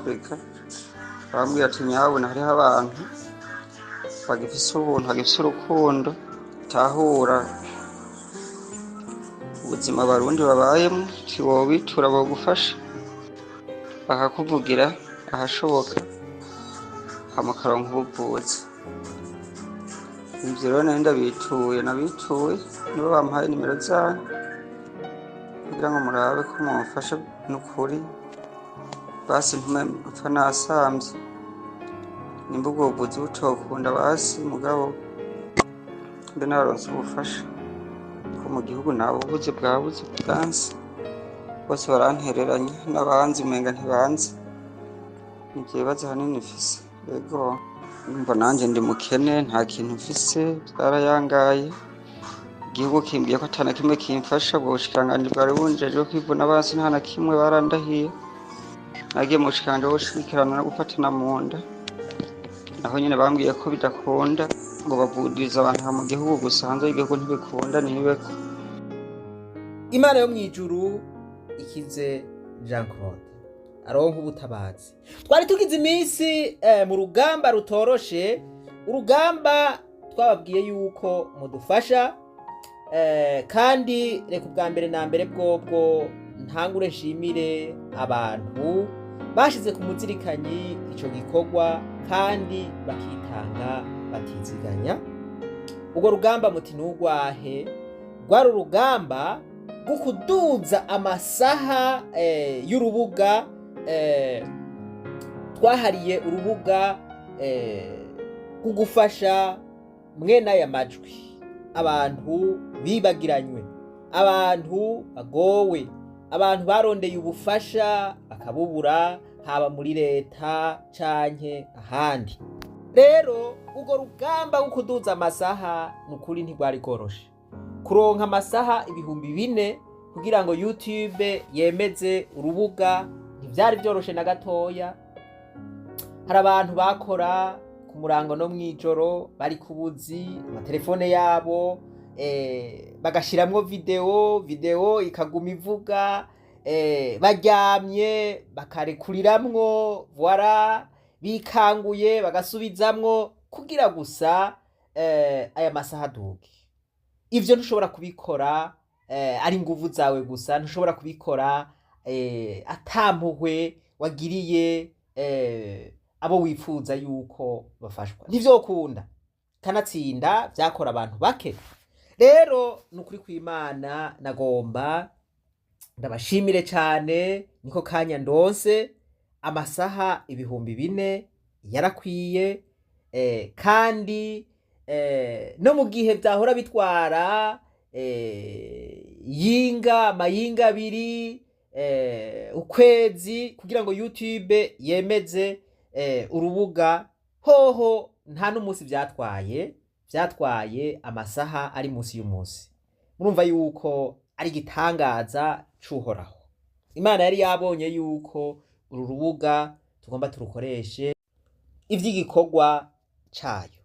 Afrika bambwiye ati nyabona hariho abantu bagifise ubuntu bagifise urukundo tahura ubuzima abarundi babayemo tiwobitura bagufasha bakakuvugira ahashoboka hamakaronka ubuvuzi. Ivyo rero nari ndabituye nibo bampaye nimero zanyu kugira ngo murabe ko mumfasha n'ukuri basi ntume mpfa nasamvye nimba ubwo buvuzi butokunda basi mugabo mbe naronse ubufasha ko mu gihugu nabo ubuze bwabuze bwansi bose barantereranya n'abanzi umenga ntibanzi n'ikibazo hanini mfise yego numva nanje ndi mukene nta kintu mfise byarayangaye igihugu kimbwiye ko atana kimwe kimfasha ubushikiranganji bwari bunjeje kwivuna basi nta na kimwe barandahiye nagiye mu bushikiranganje bushikirana no gufatana mu nda naho nyene bambwiye ko bidakunda ngo bavudiriza abantu mu gihugu gusa hanze y'igihugu ntibikunda ntibeko. Imana yo mwijuru ikize Jean Claude aronka ubutabazi. Twari tugize iminsi mu rugamba rutoroshe, urugamba twababwiye yuko mudufasha kandi reka ubwa mbere na mbere bwobwo ntangure nshimire abantu bashize ku muzirikanyi ico gikorwa kandi bakitanga batiziganya. Urwo rugamba muti nugwahe? Rwari urugamba rwo kuduza amasaha y'urubuga twahariye urubuga rwo gufasha mwene aya majwi abantu bibagiranywe, abantu bagowe, abantu barondeye ubufasha bakabubura haba muri leta canke ahandi. Rero urwo rugamba rwo kuduza amasaha nukuri ntigwari goroshe. Kuronka amasaha 4,000 kugira ngo YouTube yemeze urubuga ntivyari vyoroshe na gatoya. Hari abantu bakora ku murango no mwijoro bari kubuzi amatelefone yabo bagashiramwo video ikaguma ivuga baryamye bakarekuriramwo voilà bikanguye bagasubizamwo kugira gusa aya masaha aduge. Ivyo ntushobora kubikora ari nguvu zawe gusa, ntushobora kubikora atampuhwe wagiriye abo wifuza yuko bafashwa, ntivyokunda kanatsinda vyakora abantu bake. Rero nukuri kw'Imana nagomba ndabashimire cyane, niko kanya ndonse amasaha 4,000 yarakwiye kandi no mu gihe vyahora bitwara mayinga abiri ukwezi kugira ngo YouTube yemeze urubuga hoho nta n'umunsi vyatwaye amasaha ari munsi y'umunsi. Murumva yuko ari gitangaza cuhoraho. Imana yari yabonye yuko uru rubuga tugomba turukoreshe ivy'igikorwa cayo.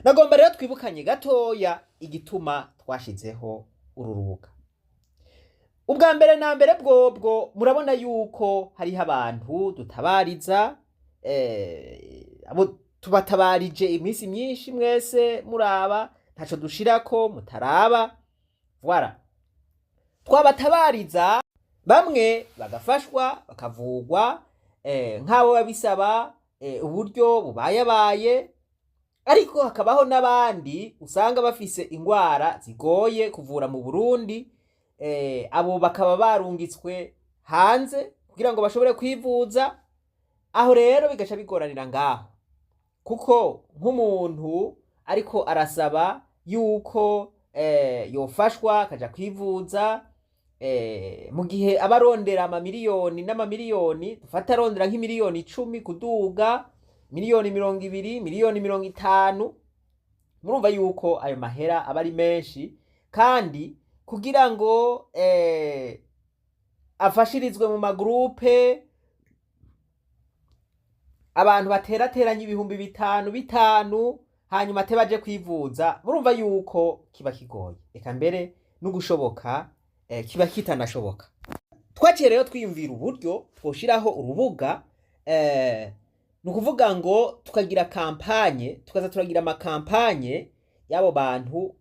Nagomba rero twibukanye gatoya igituma twashizeho uru rubuga. Ubwa mbere na mbere bwobwo murabona yuko hariho abantu dutabariza abo tubatabarije iminsi myinshi mwese muraba ntaco dushirako mutaraba voilà. Twabatabariza bamwe bagafashwa bakavugwa nk'abo babisaba uburyo bubayabaye, ariko hakabaho n'abandi usanga bafise ingwara zigoye kuvura mu Burundi, abo bakaba barungitswe hanze kugira ngo bashobore kwivuza. Aho rero bigaca bigoranira ngaho, kuko nk'umuntu ariko arasaba yuko yofashwa akaja kwivuza mu gihe abarondera amamiliyoni n'amamiliyoni, dufata arondera nk'imiliyoni 10 kuduga miliyoni 20, miliyoni 50, murumva yuko ayo mahera aba ari menshi, kandi kugira ngo afashirizwe mu magrupe abantu baterateranye 5,000 hanyuma tebaje kwivuza, murumva yuko kiba kigoye, eka mbere n'ugushoboka kiba kitanashoboka. Twaciye rero twiyumvira uburyo twoshiraho urubuga ni ukuvuga ngo tukagira kampanye, tukaza turagira amakampanye y'abo bantu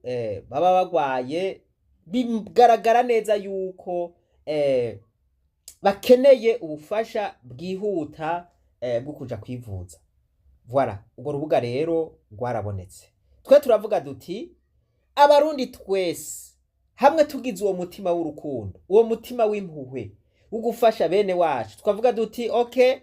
baba bagwaye, bigaragara neza yuko bakeneye ubufasha bwihuta bwo kuja kwivuza. Voilà, urwo rubuga rero rwarabonetse. Twe turavuga duti abarundi twese hamwe tugize uwo mutima w'urukundo, uwo mutima w'impuhwe wo gufasha bene wacu, tukavuga duti okay,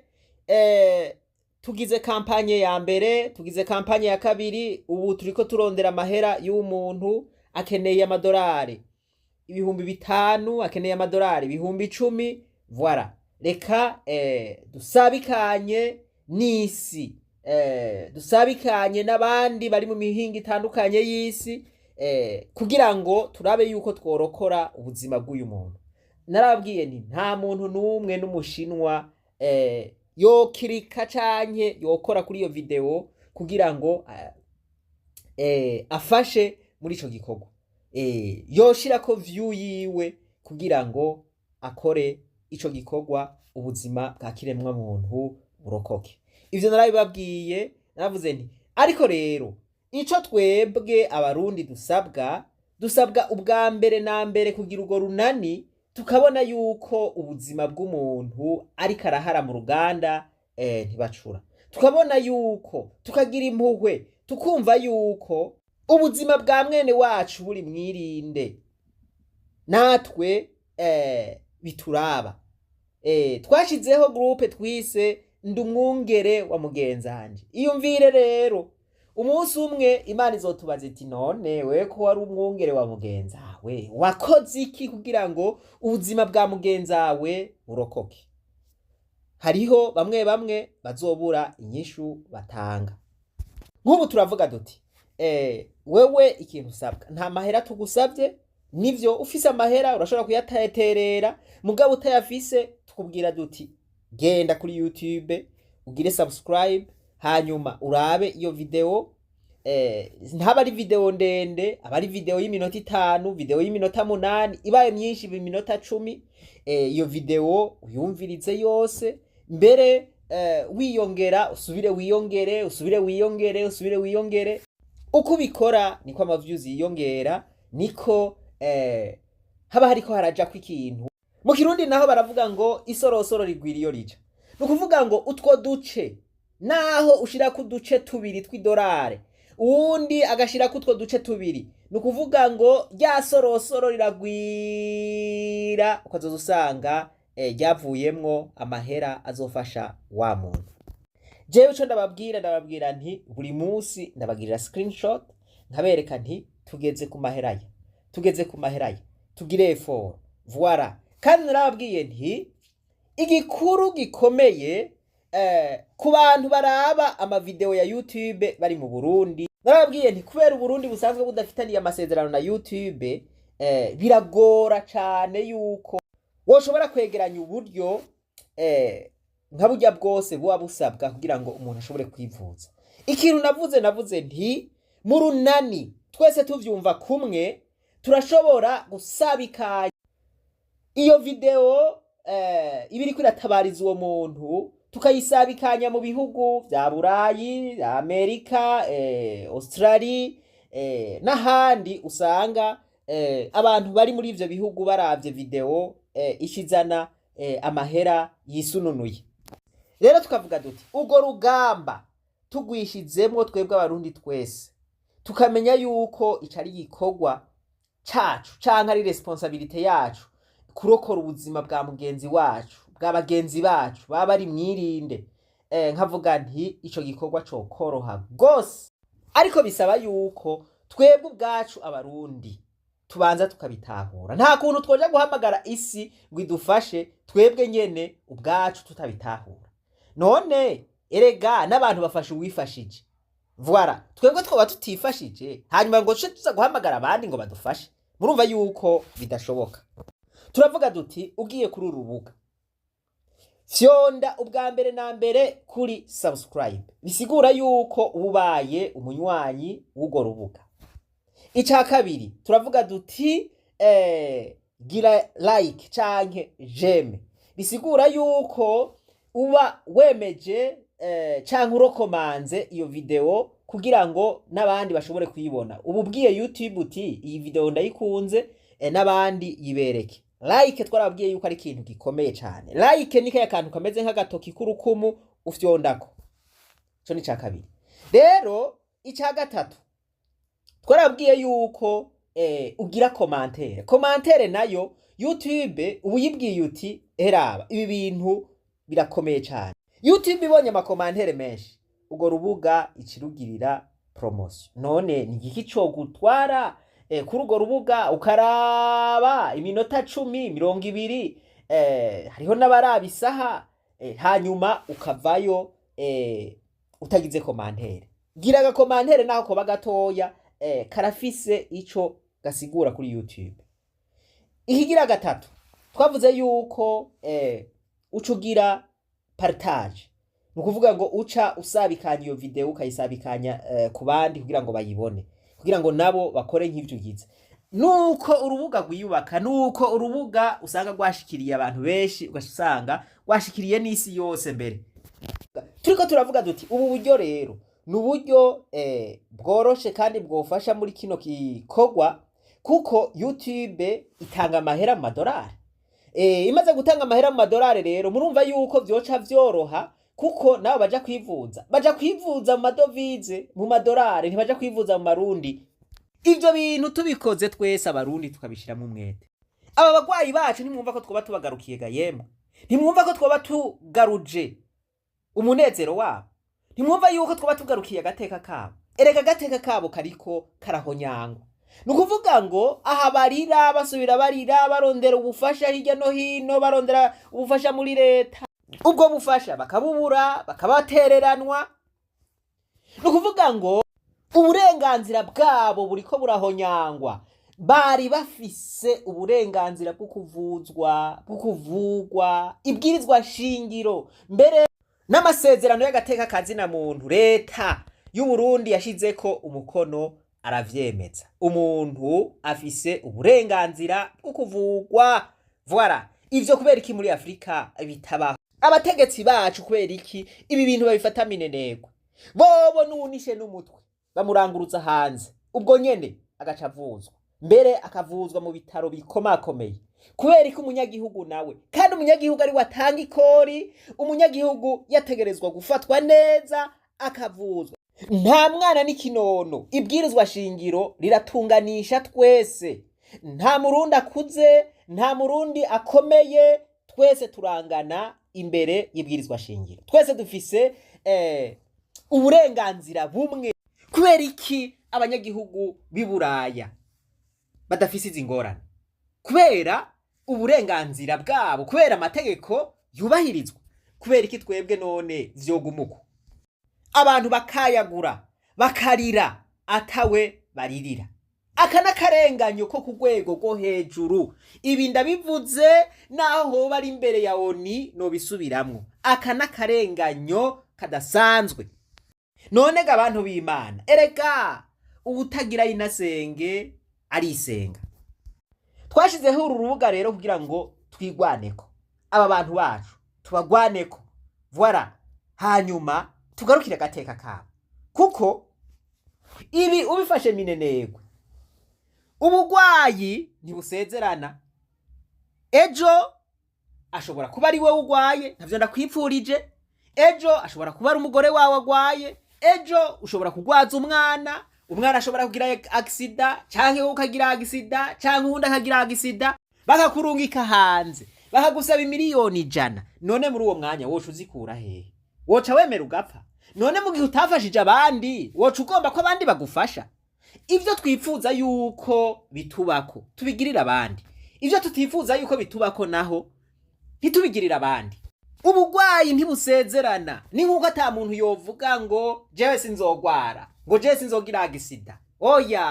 tugize kampanye ya mbere, tugize kampanye ya kabiri, ubu turiko turondera amahera y'umuntu akeneye amadolari 5,000, akeneye amadolari 10,000. Voilà, reka dusabikanye n'isi, dusabikanye n'abandi bari mu mihinga itandukanye y'isi, kugira ngo turabe yuko tworokora ubuzima bw'uyu muntu. Narababwiye nti nta muntu n'umwe n'umushinwa yokirika canke yokora kuri iyo video kugira ngo afashe muri ico gikorwa, yoshirako view yiwe kugira ngo akore ico gikorwa, ubuzima bwa kiremwa muntu burokoke. Ivyo narabibabwiye, naravuze nti ariko rero ico twebwe abarundi dusabwa ubwa mbere na mbere kugira urwo runani, tukabona yuko ubuzima bw'umuntu ariko arahara mu ruganda ntibacura, tukabona yuko tukagira impuhwe, tukumva yuko ubuzima bwa mwene wacu buri mwirinde, natwe bituraba. Twashizeho groupe twise ndumwungere wa mugenzanje. Iyumvire rero, umunsi umwe Imana izotubaza iti none wewe ko wari umwungere wa mugenzawe wakoze iki kugira ngo ubuzima bwa mugenzawe burokoke? Hariho bamwe bazobura inyishu batanga. Nk'ubu turavuga duti wewe ikintu usabwa, nta mahera tugusabye, nivyo ufise amahera urashobora kuyaterera, mugabo utayafise tukubwira duti genda kuri YouTube ugire subscribe, hanyuma urabe iyo video, ntaba ari video ndende, aba ari video y'iminota 5, video y'iminota 8, ibaye myinshi b'iminota 10. Iyo video uyumvirize yose, mbere wiyongera, usubire wiyongere. Uko ubikora niko amaviews yiyongera, niko haba hariko haraja kw'ikintu. Mu Kirundi naho baravuga ngo isorosoro rigwira iyo rija. Nukuvuga ngo utwo duce naho ushirako uduce 2 tw'idolari, uwundi agashirako utwo duce 2, nukuvuga ngo rya sorosoro riragwira, ukazoza usanga ryavuyemwo amahera azofasha wa muntu. Jewe ico ndababwira nti buri munsi ndabagirira screenshot, nkabereka nti tugeze ku mahera ye, tugire effort. Voilà, kandi narababwiye nti igikuru gikomeye ku bantu baraba amavideo ya YouTube bari mu Burundi, narababwiye nti kubera Uburundi busanzwe budafitaniye amasezerano na YouTube, biragora cane yuko woshobora kwegeranya uburyo nka burya bwose buba busabwa kugira ngo umuntu ashobore kwivuza. Ikintu navuze nti mu runani twese tuvyumva kumwe, turashobora gusabikanya iyo video ibiri kwiratabariza uwo muntu, tukayisabikanya mu bihugu vya Burayi, Amerika, Australia, n'ahandi usanga abantu bari muri ivyo bihugu baravye video ishizana amahera yisununuye. Rero tukavuga duti urwo rugamba tugwishizemwo twebwe abarundi twese, tukamenya yuko icari gikorwa cacu canke ari responsabilité yacu kurokora ubuzima bwa mugenzi wacu, bwa bagenzi bacu baba bari mwirinde, nkavuga nti ico gikorwa cyo koroha gose, ariko bisaba yuko twebwe ubwacu abarundi tubanza tukabitahura. Nta kuntu twoja guhamagara isi ngo idufashe twebwe nyene ubwacu tutabitahura. None erega n'abantu bafasha uwifashije. Voilà, twebwe twoba tutifashije hanyuma ngo tuza guhamagara abandi ngo badufashe, murumva yuko bidashoboka. Turavuga duti ugiye kuri urubuga, fyonda ubwa mbere na mbere kuri subscribe, bisigura yuko ubaye umunywanyi w'ugo rubuga. Ica kabiri turavuga duti gira like canke j'aime, bisigura yuko uba wemeje canke urokomanze iyo video kugira ngo n'abandi bashobore kuyibona. Ubu ubwiye YouTube uti iyi video ndayikunze n'abandi yibereke. Like twarabwiye yuko ari ikintu gikomeye cyane. Like ni kaya kantu kameze nk'agatoki k'urukumu ufyondako. Cyo ni ca kabiri. Rero ica gatatu twarabwiye yuko ugira commentaire. Commentaire nayo YouTube ubu yibwiye uti heraba ibi bintu birakomeye cyane. YouTube ibonye amakomantere menshi ugo rubuga ikirugirira promotion. None ni giki cyo gutwara kuri ugo rubuga ukaraba iminota 10 20 hariho n'abaraba isaha hanyuma ukavayo utagize komantere. Gira ga komantere naho ko bagatoya karafise ico gasigura kuri YouTube. Ihigira gatatu twavuze yuko ucugira partage. Nukuvuga ngo uca usabikanya iyo video ukayisabikanya ku bandi kugira ngo bayibone, kugira ngo nabo bakore nk'ivyo ugize. Nuko urubuga gwiyubaka, nuko urubuga usanga rwashikiriye abantu benshi, ugasanga rwashikiriye n'isi yose mbere. Turiko turavuga duti ubu buryo rero nuburyo bworoshe kandi bwofasha muri kino kikogwa, kuko YouTube itanga amahera mu madolari. Imaze gutanga amahera mu madolari rero murumva yuko vyoca vyoroha, kuko nabo baja kwivuza mu madovize mu madolari, ntibaja kwivuza mu marundi. Ivyo bintu tubikoze twese abarundi tukabishira mu mwete. Aba bagwayi bacu ntimwumva ko twoba tubagarukiye ga yemwe, ntimwumva ko twoba tugaruje umunezero wabo, ntimwumva yuko twoba tugarukiye agateka kabo. Erega agateka kabo kariko karahonyangwa. Nukuvuga ngo aha barira basubira barira barondera ubufasha hirya no hino, barondera ubufasha muri leta, ubwo bufasha bakabubura bakabatereranwa. Nukuvuga ngo uburenganzira bwabo buriko burahonyangwa. Bari bafise uburenganzira bwo kuvugwa ibwirizwa shingiro, mbere n'amasezerano y'agateka kazina muntu leta y'u Burundi yashizeko umukono aravyemeza. Umuntu afise uburenganzira bwo kuvugwa. Voilà. Ivyo kubera iki muri Afrika bitabaho? Abategetsi bacu kubera iki ibi bintu babifata minenegwe? Bobo nunishe n'umutwe bamuranguruza hanze, ubwo nyene agacavuzwa, mbere akavuzwa mu bitaro bikomakomeye. Kubera iki umunyagihugu nawe, kandi umunyagihugu ari watanga ikori, umunyagihugu yategerezwa gufatwa neza akavuzwa. Nta mwana n'ikinono, ibwirizwa shingiro riratunganisha twese. Nta murundi akuze, nta murundi akomeye, twese turangana imbere y'ibwirizwa shingiro. Twese dufise uburenganzira bumwe. Kubera iki abanyagihugu biburaya badafise izi ngorane? Kubera uburenganzira bwabo, kubera amategeko yubahirizwa. Kubera iki twebwe none vyogumuko abantu bakayagura bakarira atawe baririra? Aka n'akarenganyo ko ku rwego rwo hejuru. Ibi ndabivuze naho hoba ari imbere ya ONU no bisubiramwo. Aka n'akarenganyo kadasanzwe. None ga abantu b'Imana, erega ubutagira inasenge arisenga. Twashizeho uru rubuga rero kugira ngo twigwaneko, aba bantu bacu tubagwaneko. Voilà. Hanyuma tugarukire agateka kabo, kuko ibi ubifashe minenegwe. Ubugwayi ntibusezerana. Ejo ashobora kuba ari wewe ugwaye, ntavyo ndakwipfurije. Ejo ashobora kuba ari umugore wawe agwaye. Ejo ushobora kugwaza umwana ashobora kugira accident, canke ukagira accident, canke undi akagira accident, bakakurungika hanze, bakagusaba miliyoni 100. None muri uwo mwanya woca uzikura hehe? Woca wemera ugapfa? None mu gihe utafashije abandi woca ugomba ko abandi bagufasha? Ivyo twipfuza yuko bitubako tubigirira abandi, ivyo tutifuza yuko bitubako naho ntitubigirira abandi. Ubugwayi ntibusezerana. Ni nkuko ata muntu yovuga ngo jewe sinzogwara, ngo jewe sinzogira agisida. Oya,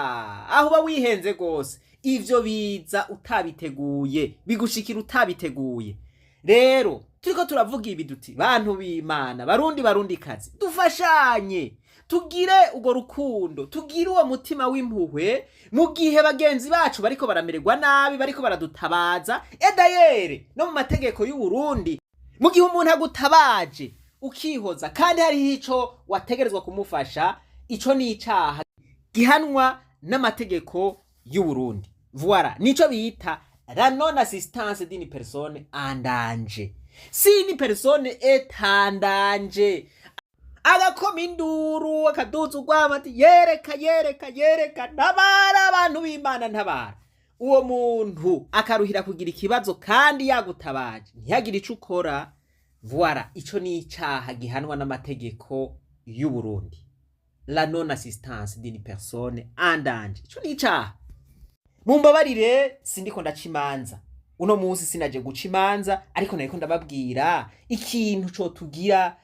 aho ba wihenze gose. Ivyo biza utabiteguye, bigushikira utabiteguye. Rero turiko turavuga ibi duti bantu b'Imana, barundi kazi, dufashanye, tugire ugo rukundo, tugire uwo mutima w'impuhwe mu gihe bagenzi bacu bariko baramererwa nabi, bariko baradutabaza. Edayere no mu mategeko y'u Burundi mu gihe umuntu agutabaje ukihoza kandi hariho ico wategerezwa kumufasha, ico ni icaha gihanwa n'amategeko y'u Burundi. Voilà, nico bita la non assistance d'une personne en danger. Si une personne est en danger, agakoma induru akaduza urwamo ati yereka ntabara abantu b'Imana ntabara, uwo muntu akaruhira kugira ikibazo kandi yagutabaje ntihagire ico ukora. Voilà, ico ni icaha gihanwa n'amategeko y'u Burundi, la non assistance d'une personne en danger. Ico ni icaha. Mumbabarire sindiko ndaca imanza, uno munsi sinaje guca imanza, ariko nariko ndababwira ikintu co tugira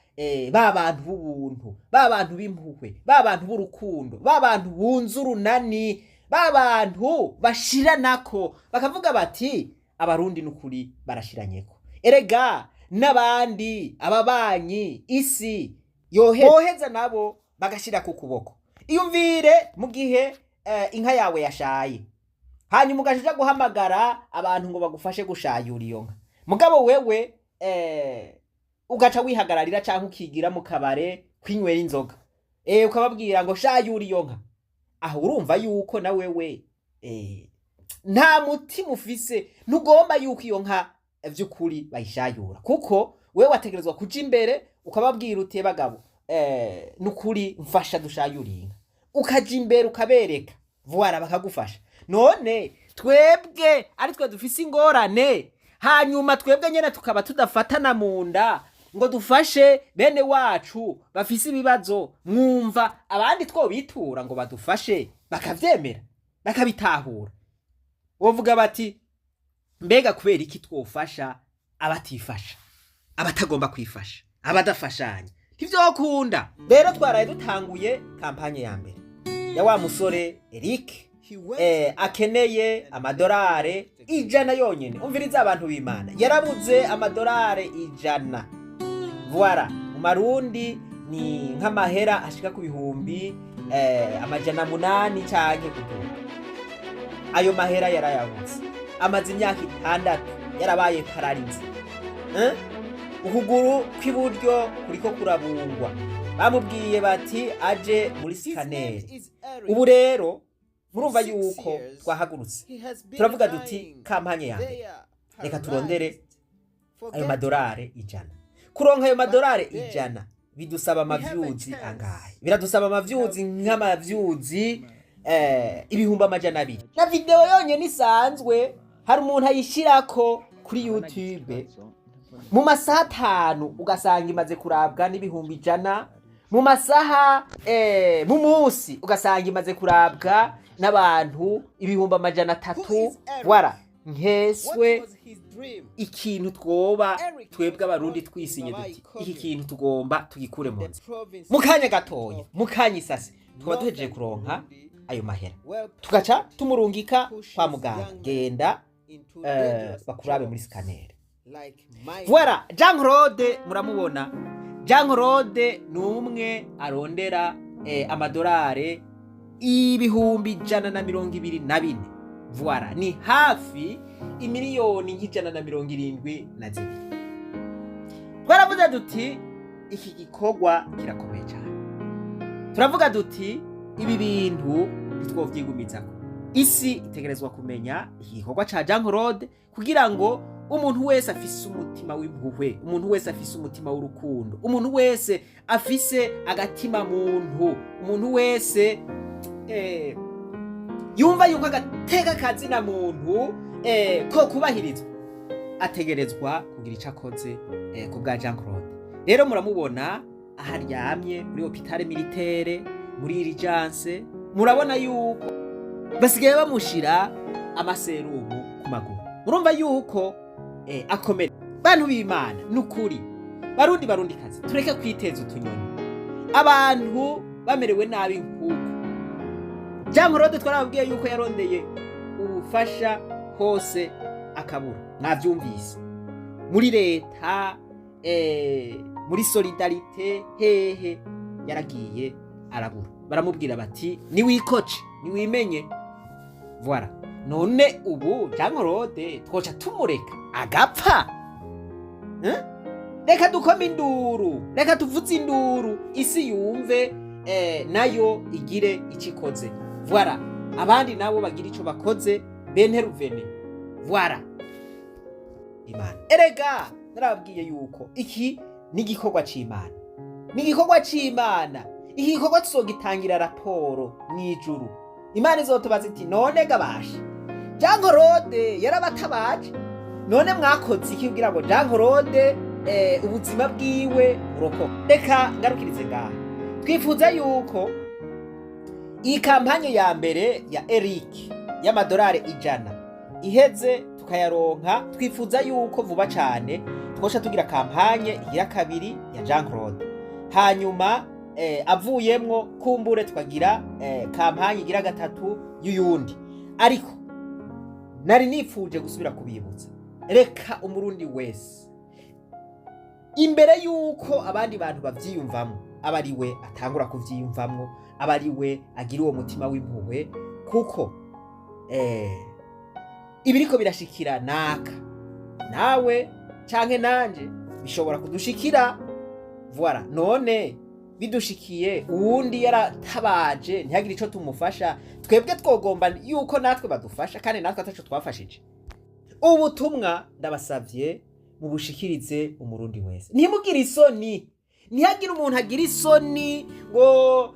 ba bantu b'ubuntu, ba bantu b'impuhwe, ba bantu b'urukundo, ba bantu bunze urunani, ba bantu bashiranako bakavuga bati abarundi n'ukuri barashiranyeko. Erega n'abandi ababanyi isi yoheza nabo bagashira ku kuboko. Iyumvire mu gihe inka yawe yashaye, hanyuma ugaja guhamagara abantu ngo bagufashe gushayura iyo nka, mugabo wewe ugaca wihagararira canke ukigira mu kabare kwinywera inzoga, ukababwira ngo shayura iyo nka. Aho urumva yuko na wewe nta mutima ufise, ntugomba yuko iyo nka vy'ukuri bayishayura, kuko wewe wategerezwa kuja imbere ukababwira uti bagabo n'ukuri mfasha dushayura inka, ukaja imbere ukabereka, voilà bakagufasha. None twebwe ari twe dufise ingorane, hanyuma twebwe nyene tukaba tudafatana mu nda ngo dufashe bene wacu bafise ibibazo, mwumva abandi two bitura ngo badufashe bakavyemera bakabitahura, wovuga bati mbega kubera iki twofasha abatifasha, abatagomba kwifasha, abadafashanya, ntivyokunda. Rero twaraye dutanguye kampanye ya mbere ya wa musore Eric akeneye amadolari 100 yonyene. Umviriza abantu b'Imana, yarabuze amadolari 100. Voilà, mu marundi ni nk'amahera ashika ku bihumbi 800 canke kuduga. Ayo mahera yarayabuze, amaze imyaka 6 yarabaye pararize. Ukuguru kw'iburyo kuriko kurabungwa, bamubwiye bati aje muri scanner. Ubu rero murumva yuko twahagurutse turavuga duti kampanye ya mbere reka turondere ayo madolari 100. Kuronka ayo madolari 100 bidusaba amavyuzi angahe? Biradusaba amavyuzi nk'amavyuzi ibihumbi 200. Na video yonyene isanzwe hari umuntu ayishirako kuri YouTube mu masaha 5 ugasanga imaze kurabwa n'ibihumbi 100, mu masaha mu munsi ugasanga imaze kurabwa n'abantu ibihumbi 300. Voilà, nkeswe ikintu twoba twebwe abarundi twisinye duti iki kintu tugomba tugikure mu nzi. Mukanya gatoya, mukanya isase twaba duhejeje kuronka ayo mahera, tugaca tumurungika kwa muganga, genda bakurabe muri scanner. Voilà, Jean Claude muramubona. Jean Claude numwe arondera amadolari ibihumbi 124. Voilà, ni hafi imiliyoni 172. Twaravuze duti iki gikorwa kirakomeye cyane, turavuga duti ibi bintu bitwovyigumizako. Isi itegerezwa kumenya iki gikorwa ca Jean Claude kugira ngo umuntu wese afise umutima w'impuhwe, umuntu wese afise umutima w'urukundo, umuntu wese afise agatima muntu, umuntu wese yumva yuko agateka kazina muntu ko kubahirizwa, ategerezwa kugira ico akoze ku bwa Jean Claude. Rero muramubona aharyamye muri hôpital militaire muri urgence, murabona yuko basigaye bamushira amaserumu ku maguru. Murumva yuko akomeye. Bantu b'Imana n'ukuri, barundi kazi tureke kwiteza utunyoni, abantu bamerewe nabi nkuko Jean Claude twarababwiye yuko yarondeye ubufasha hose akabura. Mwavyumvise muri leta, muri solidarite, hehe yaragiye arabura. Baramubwira bati ni wikoce, ni wimenye. Voilà, none ubu Jean Claude twoca tumureka agapfa? reka dukome induru, reka tuvuze induru, isi yumve nayo igire icikoze. Voilà, abandi nabo bagira ico bakoze benteruvene. Voilà, Imana erega narabwiye yuko iki ni igikorwa c'Imana, ni igikorwa c'Imana. Iki gikorwa tuzogitangira raporo mw'ijuru. Imana izotubaza iti none gabashe Jankorode yarabatabaje, none mwakoze iki kugira ngo Jankorode ubuzima bwiwe buroko. Reka ngarukirize ngaha, twifuza yuko iyi kampanye ya mbere ya Eric y'amadolari 100 iheze tukayaronka. Twifuza yuko vuba cyane twosha tugira kampanye ya kabiri ya Jankorode, hanyuma avuyemwo kumbure tukagira kampanye igira gatatu y'uyundi. Ariko nari nifuje gusubira kubibutsa, reka umurundi wese imbere yuko abandi bantu bavyiyumvamwo aba ari we atangura kuvyiyumvamwo, aba ari we agira uwo mutima w'impuhwe, kuko ibiriko birashikira naka nawe canke nanje bishobora kudushikira. Voilà, none bidushikiye uwundi yaratabaje ntihagire ico tumufasha, twebwe twogomba yuko natwe badufasha kandi natwe ataco twafashije. Ubutumwa ndabasavye mubushikirize umurundi wese, ntimugire isoni, ntihagire umuntu agira isoni ngo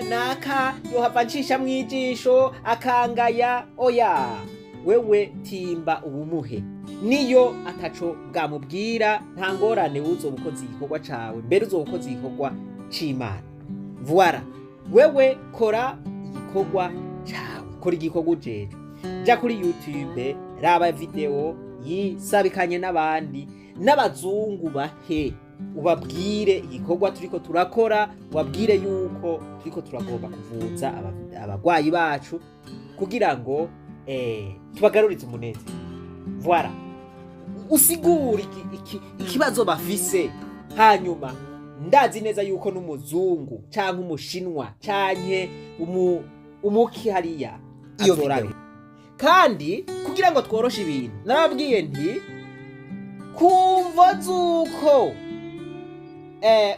naka yohava ncisha mwijisho akangaya. Oya, wewe timba ubumuhe, niyo ataco bwamubwira nta ngorane, uzobukoze igikorwa cawe, mbere uzobukoze igikorwa c'Imana. Voilà, wewe kora igikorwa cawe, kora igikorwa ujeje. Ja kuri YouTube raba video yisabikanye n'abandi n'abazungu bahe, ubabwire igikorwa turiko turakora, ubabwire yuko turiko turagomba kuvuza abagwayi bacu kugira ngo tubagarurize umunezero. Voilà, usigure ikibazo bafise, hanyuma ndazi neza yuko n'umuzungu canke umushinwa canke umuki hariya iyo video. Kandi kugira ngo tworoshe ibintu narabwiye nti kumva zuko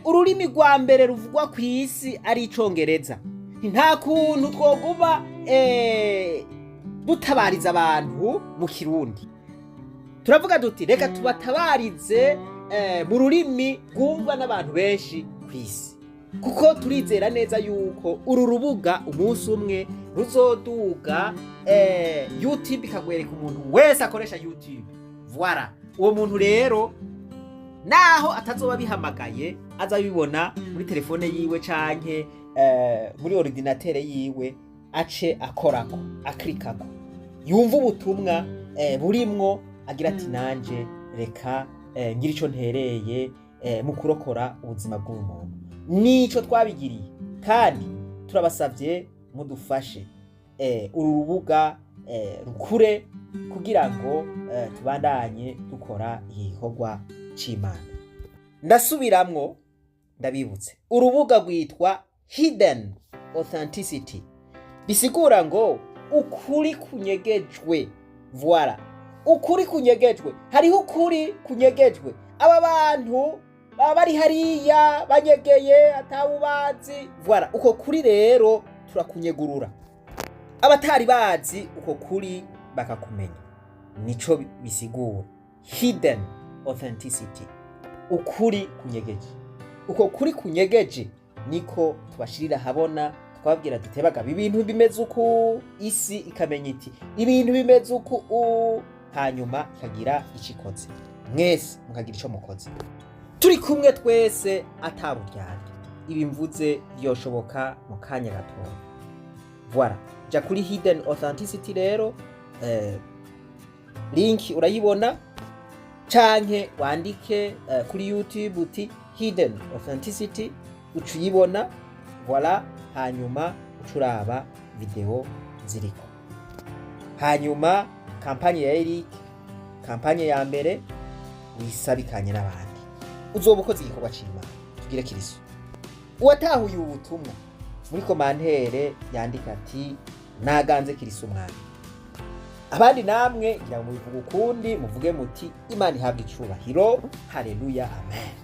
ururimi rwa mbere ruvugwa ku isi ari icongereza, nta kuntu twoguba dutabariza abantu mu kirundi. Turavuga duti reka tubatabarize mu rurimi rwumvwa n'abantu benshi ku isi, kuko turizera neza yuko uru rubuga umunsi umwe ruzoduga YouTube ikagwereka umuntu wese akoresha YouTube. Voilà, uwo muntu rero naho atazoba bihamagaye azabibona muri telefone yiwe canke muri ordinateur yiwe, ace akorako aklikako yumva ubutumwa burimwo, agira ati nanje reka ngira ico ntereye mu kurokora ubuzima bw'umuntu. Nico twabigiriye kandi turabasavye mudufashe uru rubuga rukure kugira ngo tubandanye dukora igikorwa c'Imana. Ndasubiramwo ndabibutse, urubuga rwitwa Hidden Authenticity, bisigura ngo ukuri kunyegejwe. Voilà, ukuri kunyegejwe. Hariho ukuri kunyegejwe, aba bantu baba bari hariya banyegeye atawubazi. Voilà, uko kuri rero turakunyegurura, abatari bazi uko kuri bakakumenya. Nico bisigura Hidden Authenticity, ukuri kunyegeje. Uko kuri kunyegeje niko tubashirira habona, twabwira dutebaga ibintu bimeze uku, isi ikamenya iti ibintu bimeze uku, hanyuma ikagira icikoze, mwese mukagira ico mukoze, turi kumwe twese ataburyarya. Ibi mvuze byoshoboka mu kanya gato. Voilà, ja kuri Hidden Authenticity rero, link urayibona, canke wandike kuri YouTube uti Hidden Authenticity ucuyibona. Voilà, hanyuma ucuraba video ziriko. Hanyuma kampanye ya Eric, kampanye ya mbere wisabikanye n'abandi, uzobukoze igikorwa c'Imana. Tugire Kristo. Uwatahuye ubutumwa muri komantere yandika ati naganze Kristo umwami. abandi namwe ngira ngo mubivuga ukundi muvuge muti Imana ihabwe icubahiro. Haleluya, amen.